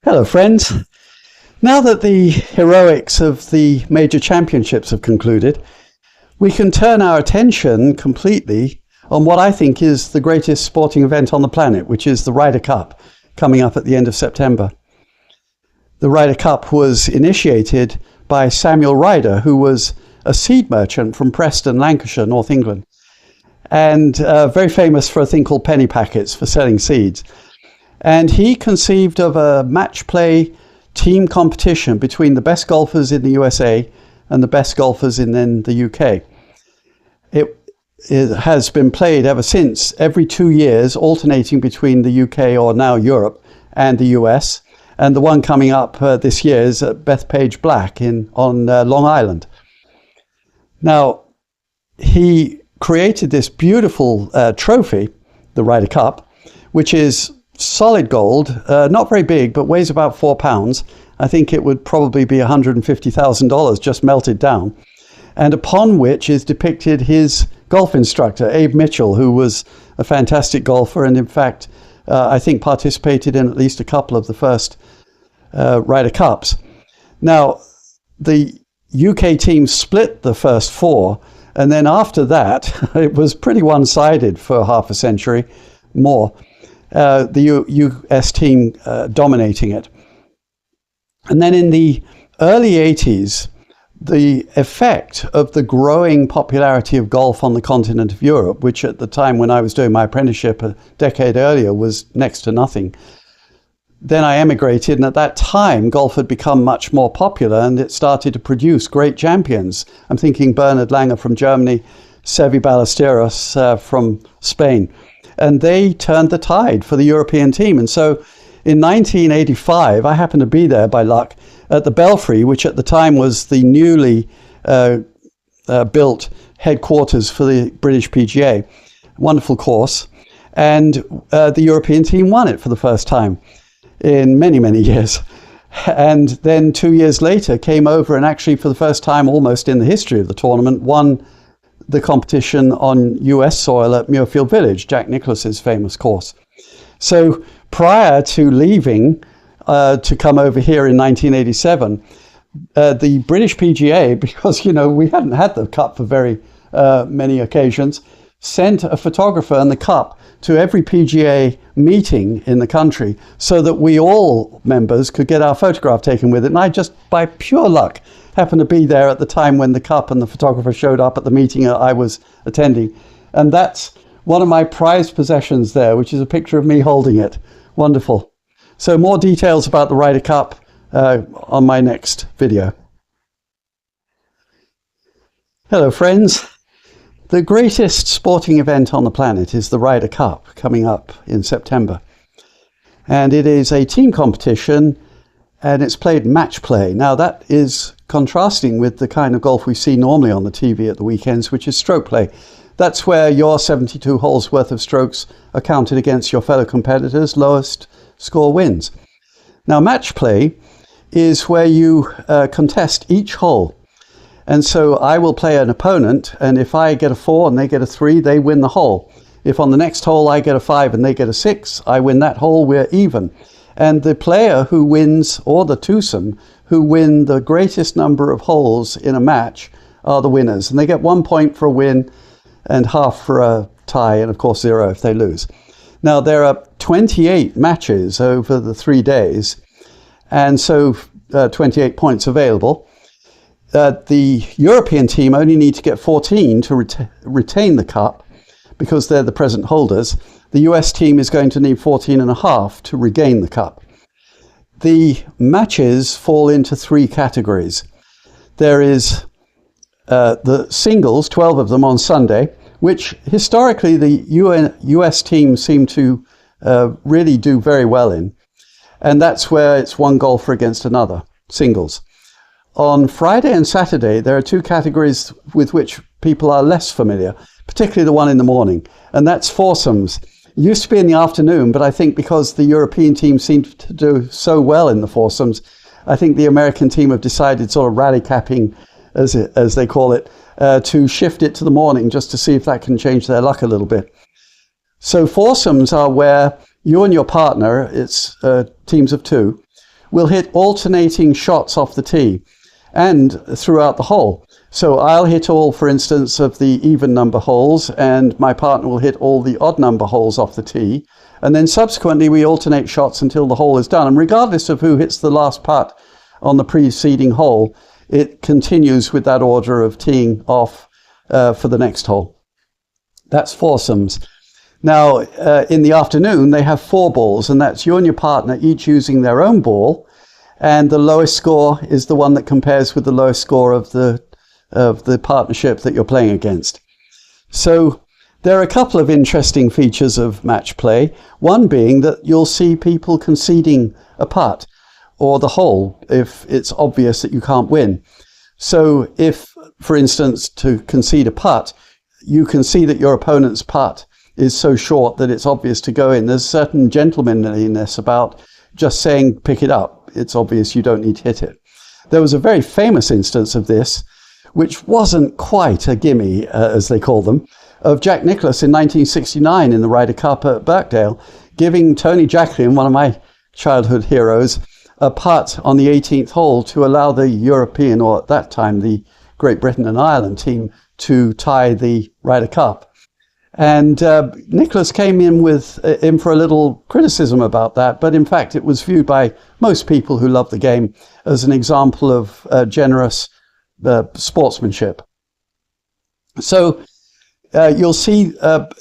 Hello friends. Now that the heroics of the major championships have concluded, we can turn our attention completely on what I think is the greatest sporting event on the planet, which is the Ryder Cup, coming up at the end of September. The Ryder Cup was initiated by Samuel Ryder, who was a seed merchant from Preston, Lancashire, North England, and very famous for a thing called penny packets for selling seeds. And he conceived of a match play team competition between the best golfers in the USA and the best golfers in the UK. It has been played ever since, every 2 years, alternating between the UK, or now Europe, and the US. And the one coming up this year is at Bethpage Black on Long Island. Now, he created this beautiful trophy, the Ryder Cup, which is solid gold, not very big, but weighs about 4 pounds. I think it would probably be $150,000 just melted down. And upon which is depicted his golf instructor, Abe Mitchell, who was a fantastic golfer and in fact, I think participated in at least a couple of the first Ryder Cups. Now, the UK team split the first 4, and then after that, it was pretty one-sided for half a century more. The US team dominating it. And then in the early 80s, the effect of the growing popularity of golf on the continent of Europe, which at the time when I was doing my apprenticeship a decade earlier was next to nothing. Then I emigrated, and at that time golf had become much more popular and it started to produce great champions. I'm thinking Bernhard Langer from Germany, Seve Ballesteros from Spain. And they turned the tide for the European team. And so in 1985, I happened to be there by luck at the Belfry, which at the time was the newly built headquarters for the British PGA. Wonderful course. And the European team won it for the first time in many, many years. And then 2 years later came over and actually for the first time almost in the history of the tournament won the competition on US soil at Muirfield Village, Jack Nicklaus's famous course. So prior to leaving to come over here in 1987, the British PGA, because, you know, we hadn't had the Cup for very many occasions, sent a photographer and the Cup to every PGA meeting in the country so that we all members could get our photograph taken with it. And I just, by pure luck, happened to be there at the time when the Cup and the photographer showed up at the meeting I was attending. And that's one of my prized possessions there, which is a picture of me holding it. Wonderful. So more details about the Ryder Cup on my next video. Hello friends. The greatest sporting event on the planet is the Ryder Cup coming up in September. And it is a team competition and it's played match play. Now that is contrasting with the kind of golf we see normally on the TV at the weekends, which is stroke play. That's where your 72 holes worth of strokes are counted against your fellow competitors. Lowest score wins. Now match play is where you contest each hole. And so I will play an opponent, and if I get a 4 and they get a 3, they win the hole. If on the next hole I get a 5 and they get a 6, I win that hole, we're even. And the player who wins, or the twosome, who win the greatest number of holes in a match are the winners. And they get 1 point for a win and half for a tie, and of course 0 if they lose. Now there are 28 matches over the 3 days, and so 28 points available. The European team only need to get 14 to retain the Cup because they're the present holders. The US team is going to need 14.5 to regain the Cup. The matches fall into 3 categories. There is the singles, 12 of them on Sunday, which historically the US team seem to really do very well in. And that's where it's one golfer against another, singles. On Friday and Saturday, there are 2 categories with which people are less familiar, particularly the one in the morning, and that's foursomes. It used to be in the afternoon, but I think because the European team seemed to do so well in the foursomes, I think the American team have decided, sort of rally capping, as they call it, to shift it to the morning just to see if that can change their luck a little bit. So foursomes are where you and your partner, it's teams of 2, will hit alternating shots off the tee and throughout the hole. So I'll hit all, for instance, of the even number holes, and my partner will hit all the odd number holes off the tee. And then subsequently we alternate shots until the hole is done. And regardless of who hits the last putt on the preceding hole, it continues with that order of teeing off for the next hole. That's foursomes. Now, in the afternoon, they have 4 balls, and that's you and your partner each using their own ball. And the lowest score is the one that compares with the lowest score of the partnership that you're playing against. So there are a couple of interesting features of match play. One being that you'll see people conceding a putt or the hole if it's obvious that you can't win. So if, for instance, to concede a putt, you can see that your opponent's putt is so short that it's obvious to go in. There's a certain gentlemanliness about just saying, pick it up. It's obvious you don't need to hit it. There was a very famous instance of this, which wasn't quite a gimme, as they call them, of Jack Nicklaus in 1969 in the Ryder Cup at Birkdale, giving Tony Jacklin, one of my childhood heroes, a putt on the 18th hole to allow the European, or at that time the Great Britain and Ireland team, to tie the Ryder Cup. And Nicklaus came in for a little criticism about that, but in fact it was viewed by most people who love the game as an example of generous sportsmanship. So you'll see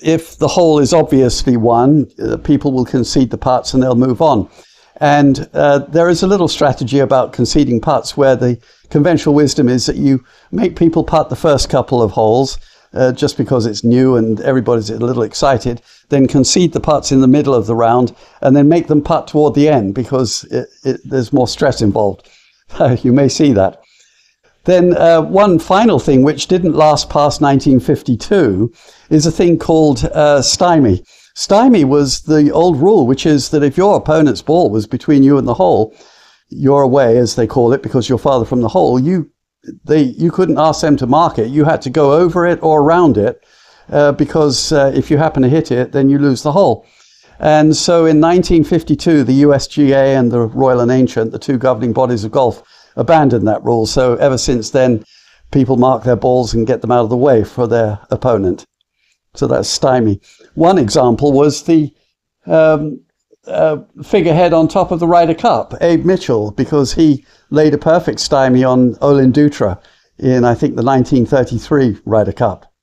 if the hole is obviously won, people will concede the putts and they'll move on. And there is a little strategy about conceding putts where the conventional wisdom is that you make people putt the first couple of holes, just because it's new and everybody's a little excited, then concede the putts in the middle of the round and then make them putt toward the end because there's more stress involved. You may see that. Then one final thing which didn't last past 1952 is a thing called stymie. Stymie was the old rule, which is that if your opponent's ball was between you and the hole, you're away, as they call it, because you're farther from the hole, you couldn't ask them to mark it. You had to go over it or around it, because if you happen to hit it, then you lose the hole. And so in 1952, the USGA and the Royal and Ancient, the two governing bodies of golf, abandoned that rule. So ever since then, people mark their balls and get them out of the way for their opponent. So that's stymie. One example was the figurehead on top of the Ryder Cup, Abe Mitchell, because he laid a perfect stymie on Olin Dutra in, I think, the 1933 Ryder Cup.